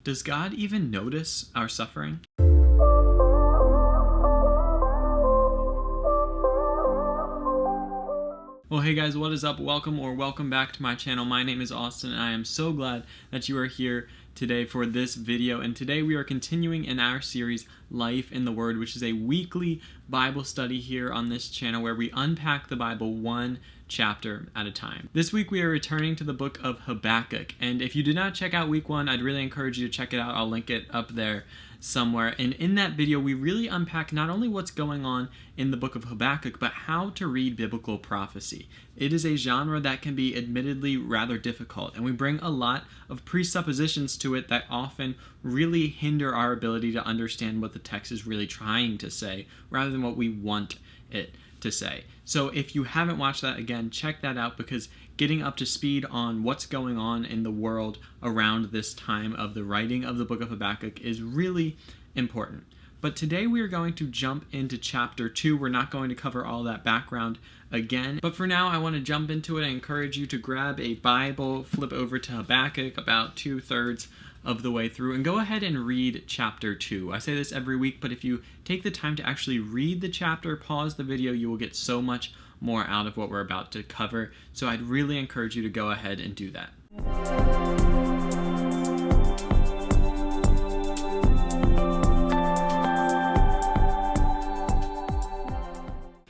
Does God even notice our suffering? Well, hey guys, what is up? Welcome back to my channel. My name is Austin, and I am so glad that you are here today for this video. And today we are continuing in our series, Life in the Word, which is a weekly Bible study here on this channel where we unpack the Bible one chapter at a time. This week we are returning to the book of Habakkuk. And if you did not check out week one, I'd really encourage you to check it out. I'll link it up there somewhere. And in that video, we really unpack not only what's going on in the book of Habakkuk, but how to read biblical prophecy. It is a genre that can be admittedly rather difficult, and we bring a lot of presuppositions to it that often really hinder our ability to understand what the text is really trying to say, rather than what we want it to say. So if you haven't watched that, again, check that out, because getting up to speed on what's going on in the world around this time of the writing of the book of Habakkuk is really important. But today we are going to jump into chapter 2. We're not going to cover all that background again, but for now I want to jump into it. I encourage you to grab a Bible, flip over to Habakkuk about 2/3 of the way through, and go ahead and read chapter 2. I say this every week, but if you take the time to actually read the chapter, pause the video, you will get so much more out of what we're about to cover. So I'd really encourage you to go ahead and do that.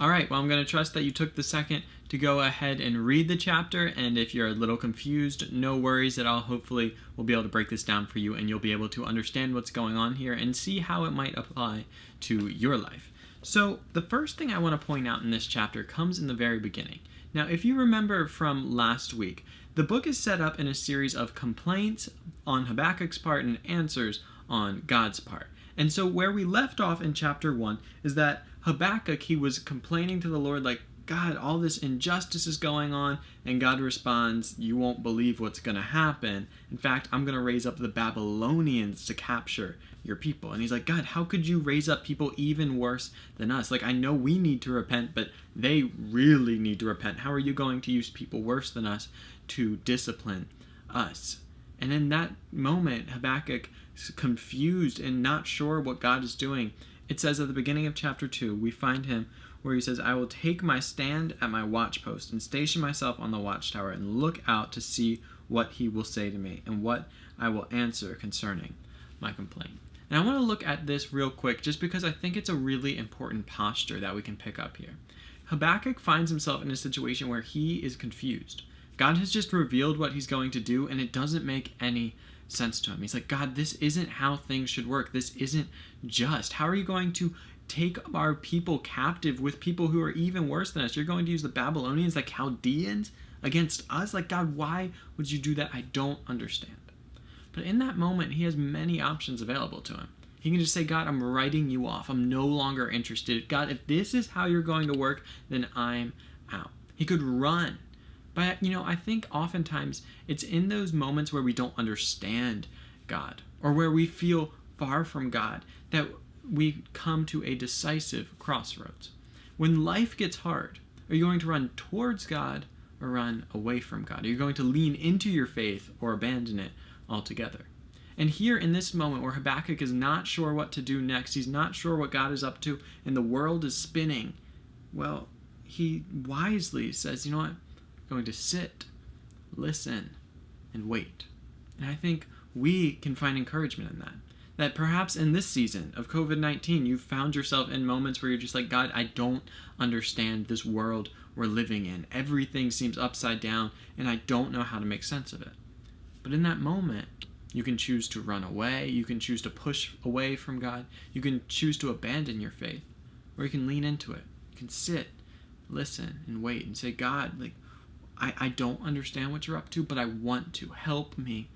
Alright, well, I'm going to trust that you took the second to go ahead and read the chapter, and if you're a little confused, no worries at all. Hopefully we'll be able to break this down for you and you'll be able to understand what's going on here and see how it might apply to your life. So the first thing I want to point out in this chapter comes in the very beginning. Now, if you remember from last week, the book is set up in a series of complaints on Habakkuk's part and answers on God's part. And so where we left off in chapter 1 is that Habakkuk, he was complaining to the Lord like, God, all this injustice is going on, and God responds, you won't believe what's going to happen. In fact, I'm going to raise up the Babylonians to capture your people. And he's like, God, how could you raise up people even worse than us? Like, I know we need to repent, but they really need to repent. How are you going to use people worse than us to discipline us? And in that moment, Habakkuk is confused and not sure what God is doing. It says at the beginning of chapter 2, we find him where he says, I will take my stand at my watchpost and station myself on the watchtower and look out to see what he will say to me and what I will answer concerning my complaint. And I want to look at this real quick just because I think it's a really important posture that we can pick up here. Habakkuk finds himself in a situation where he is confused. God has just revealed what he's going to do, and it doesn't make any sense to him. He's like, God, this isn't how things should work. This isn't just. How are you going to take our people captive with people who are even worse than us? You're going to use the Babylonians, the Chaldeans, against us? Like, God, why would you do that? I don't understand. But in that moment, he has many options available to him. He can just say, God, I'm writing you off. I'm no longer interested. God, if this is how you're going to work, then I'm out. He could run. But, I think oftentimes it's in those moments where we don't understand God or where we feel far from God that we come to a decisive crossroads. When life gets hard, are you going to run towards God or run away from God? Are you going to lean into your faith or abandon it altogether? And here in this moment where Habakkuk is not sure what to do next, he's not sure what God is up to, and the world is spinning, well, he wisely says, you know what? I'm going to sit, listen, and wait. And I think we can find encouragement in that. That perhaps in this season of COVID-19, you've found yourself in moments where you're just like, God, I don't understand this world we're living in. Everything seems upside down, and I don't know how to make sense of it. But in that moment, you can choose to run away. You can choose to push away from God. You can choose to abandon your faith, or you can lean into it. You can sit, listen, and wait, and say, God, like, I don't understand what you're up to, but I want to. Help me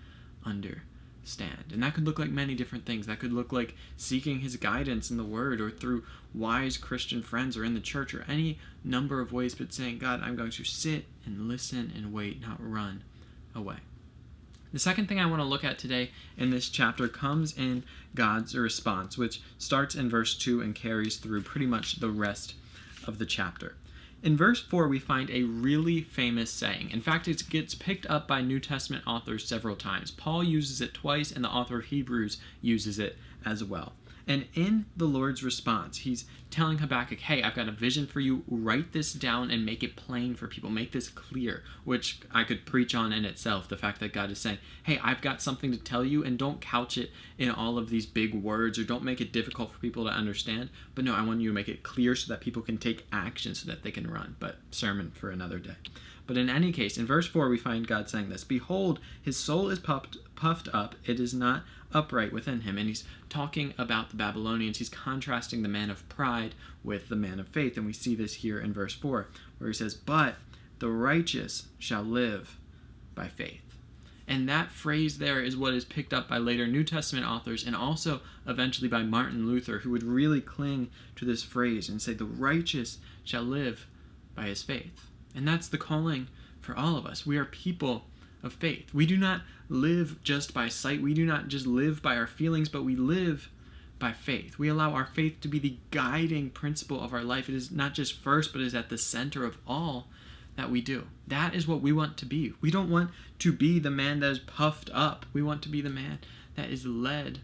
understand. And that could look like many different things. That could look like seeking his guidance in the Word or through wise Christian friends or in the church or any number of ways, but saying, God, I'm going to sit and listen and wait, not run away. The second thing I want to look at today in this chapter comes in God's response, which starts in verse 2 and carries through pretty much the rest of the chapter. In verse 4, we find a really famous saying. In fact, it gets picked up by New Testament authors several times. Paul uses it twice, and the author of Hebrews uses it as well. And in the Lord's response, he's telling Habakkuk, hey, I've got a vision for you. Write this down and make it plain for people. Make this clear, which I could preach on in itself. The fact that God is saying, hey, I've got something to tell you, and don't couch it in all of these big words, or don't make it difficult for people to understand. But no, I want you to make it clear so that people can take action so that they can run. But sermon for another day. But in any case, in verse 4, we find God saying this, behold, his soul is puffed up. It is not upright within him. And he's talking about the Babylonians. He's contrasting the man of pride with the man of faith. And we see this here in verse 4, where he says, but the righteous shall live by faith. And that phrase there is what is picked up by later New Testament authors, and also eventually by Martin Luther, who would really cling to this phrase and say, the righteous shall live by his faith. And that's the calling for all of us. We are people of faith. We do not live just by sight. We do not just live by our feelings, but we live by faith. We allow our faith to be the guiding principle of our life. It is not just first, but is at the center of all that we do. That is what we want to be. We don't want to be the man that is puffed up. We want to be the man that is led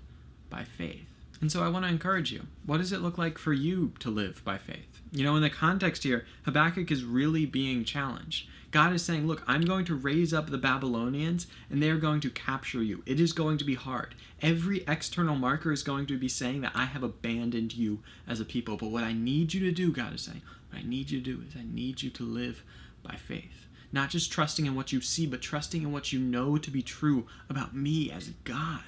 by faith. And so I want to encourage you. What does it look like for you to live by faith? You know, in the context here, Habakkuk is really being challenged. God is saying, look, I'm going to raise up the Babylonians, and they're going to capture you. It is going to be hard. Every external marker is going to be saying that I have abandoned you as a people. But what I need you to do, God is saying, what I need you to do is I need you to live by faith. Not just trusting in what you see, but trusting in what you know to be true about me as God.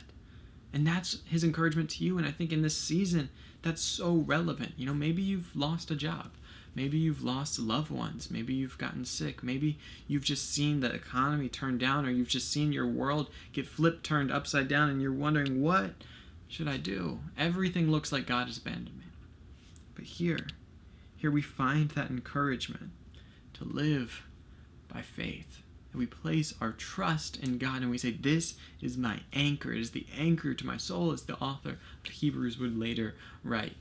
And that's his encouragement to you. And I think in this season, that's so relevant. You know, maybe you've lost a job. Maybe you've lost loved ones. Maybe you've gotten sick. Maybe you've just seen the economy turn down, or you've just seen your world get turned upside down, and you're wondering, what should I do? Everything looks like God has abandoned me. But here we find that encouragement to live by faith. And we place our trust in God, and we say, this is my anchor. It is the anchor to my soul, as the author of Hebrews would later write,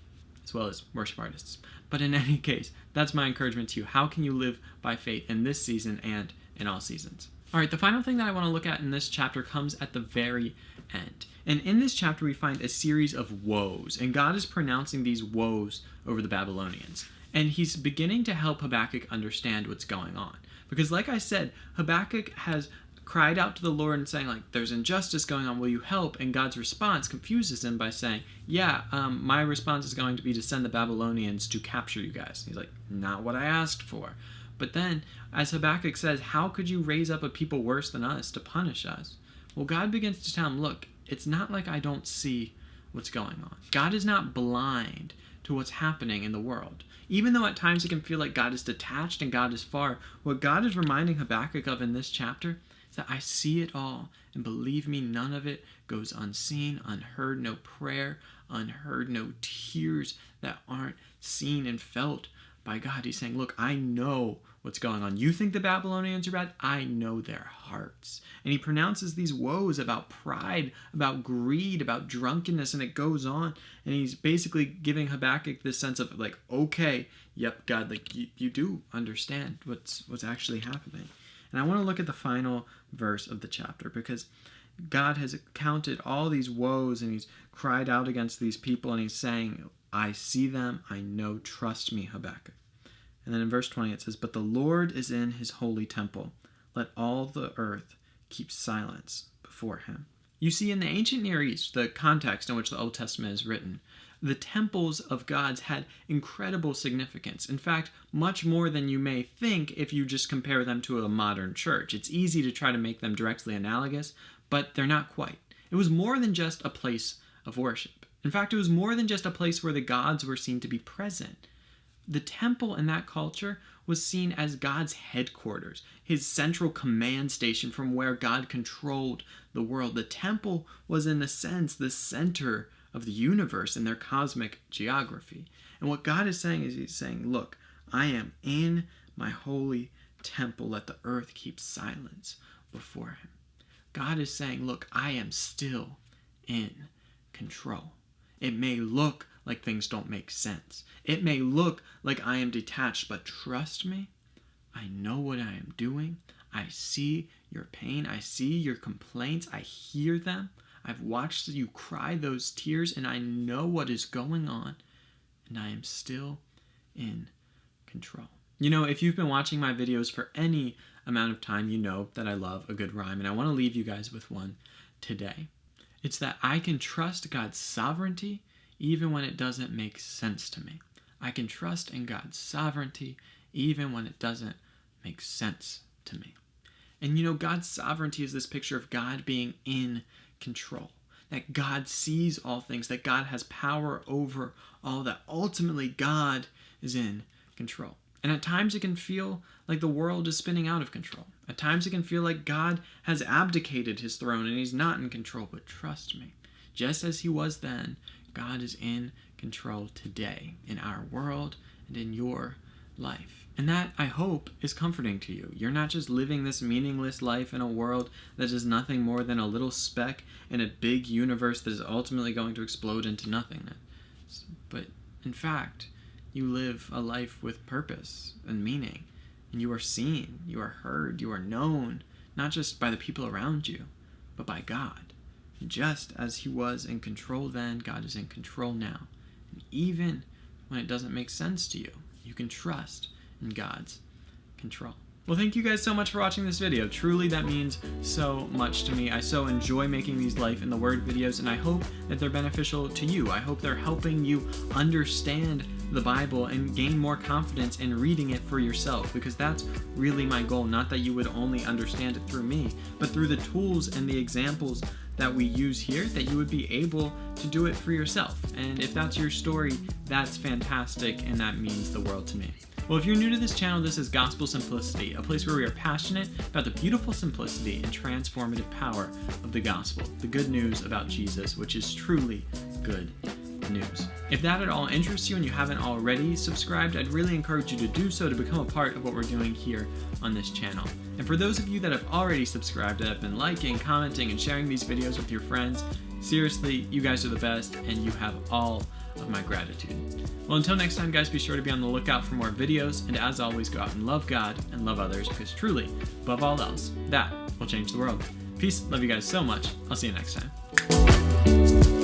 as well as worship artists. But in any case, that's my encouragement to you. How can you live by faith in this season and in all seasons? All right, the final thing that I want to look at in this chapter comes at the very end. And in this chapter, we find a series of woes. And God is pronouncing these woes over the Babylonians. And he's beginning to help Habakkuk understand what's going on. Because like I said, Habakkuk has cried out to the Lord and saying, like, there's injustice going on, will you help? And God's response confuses him by saying, my response is going to be to send the Babylonians to capture you guys. He's like, not what I asked for. But then, as Habakkuk says, how could you raise up a people worse than us to punish us? Well, God begins to tell him, look, it's not like I don't see what's going on. God is not blind to what's happening in the world. Even though at times it can feel like God is detached and God is far, what God is reminding Habakkuk of in this chapter is that I see it all, and believe me, none of it goes unseen, unheard, no prayer unheard, no tears that aren't seen and felt by God. He's saying, look, I know what's going on. You think the Babylonians are bad? I know their hearts. And he pronounces these woes about pride, about greed, about drunkenness, and it goes on. And he's basically giving Habakkuk this sense of like, okay, yep, God, like you do understand what's actually happening. And I want to look at the final verse of the chapter, because God has counted all these woes and he's cried out against these people, and he's saying, I see them, I know, trust me, Habakkuk. And then in verse 20 it says, but the Lord is in his holy temple. Let all the earth keep silence before him. You see, in the ancient Near East, the context in which the Old Testament is written, the temples of gods had incredible significance. In fact, much more than you may think if you just compare them to a modern church. It's easy to try to make them directly analogous, but they're not quite. It was more than just a place of worship. In fact, it was more than just a place where the gods were seen to be present. The temple in that culture was seen as God's headquarters, his central command station from where God controlled the world. The temple was, in a sense, the center of the universe in their cosmic geography. And what God is saying is, he's saying, look, I am in my holy temple. Let the earth keep silence before him. God is saying, look, I am still in control. It may look like things don't make sense. It may look like I am detached, but trust me, I know what I am doing. I see your pain. I see your complaints. I hear them. I've watched you cry those tears, and I know what is going on, and I am still in control. You know, if you've been watching my videos for any amount of time, you know that I love a good rhyme, and I want to leave you guys with one today. It's that I can trust God's sovereignty even when it doesn't make sense to me. I can trust in God's sovereignty even when it doesn't make sense to me. And you know, God's sovereignty is this picture of God being in control, that God sees all things, that God has power over all, that ultimately God is in control. And at times it can feel like the world is spinning out of control. At times it can feel like God has abdicated his throne and he's not in control. But trust me, just as he was then, God is in control today in our world and in your life. And that, I hope, is comforting to you. You're not just living this meaningless life in a world that is nothing more than a little speck in a big universe that is ultimately going to explode into nothingness. But in fact, you live a life with purpose and meaning, and you are seen, you are heard, you are known, not just by the people around you, but by God. And just as he was in control then, God is in control now. And even when it doesn't make sense to you, you can trust in God's control. Well, thank you guys so much for watching this video. Truly, that means so much to me. I so enjoy making these Life in the Word videos, and I hope that they're beneficial to you. I hope they're helping you understand the Bible and gain more confidence in reading it for yourself, because that's really my goal. Not that you would only understand it through me, but through the tools and the examples that we use here, that you would be able to do it for yourself. And if that's your story, that's fantastic, and that means the world to me. Well, if you're new to this channel, this is Gospel Simplicity, a place where we are passionate about the beautiful simplicity and transformative power of the gospel, the good news about Jesus, which is truly good news. If that at all interests you and you haven't already subscribed, I'd really encourage you to do so to become a part of what we're doing here on this channel. And for those of you that have already subscribed, that have been liking, commenting, and sharing these videos with your friends, seriously, you guys are the best, and you have all of my gratitude. Well, until next time, guys, be sure to be on the lookout for more videos, and as always, go out and love God and love others, because truly, above all else, that will change the world. Peace, love you guys so much. I'll see you next time.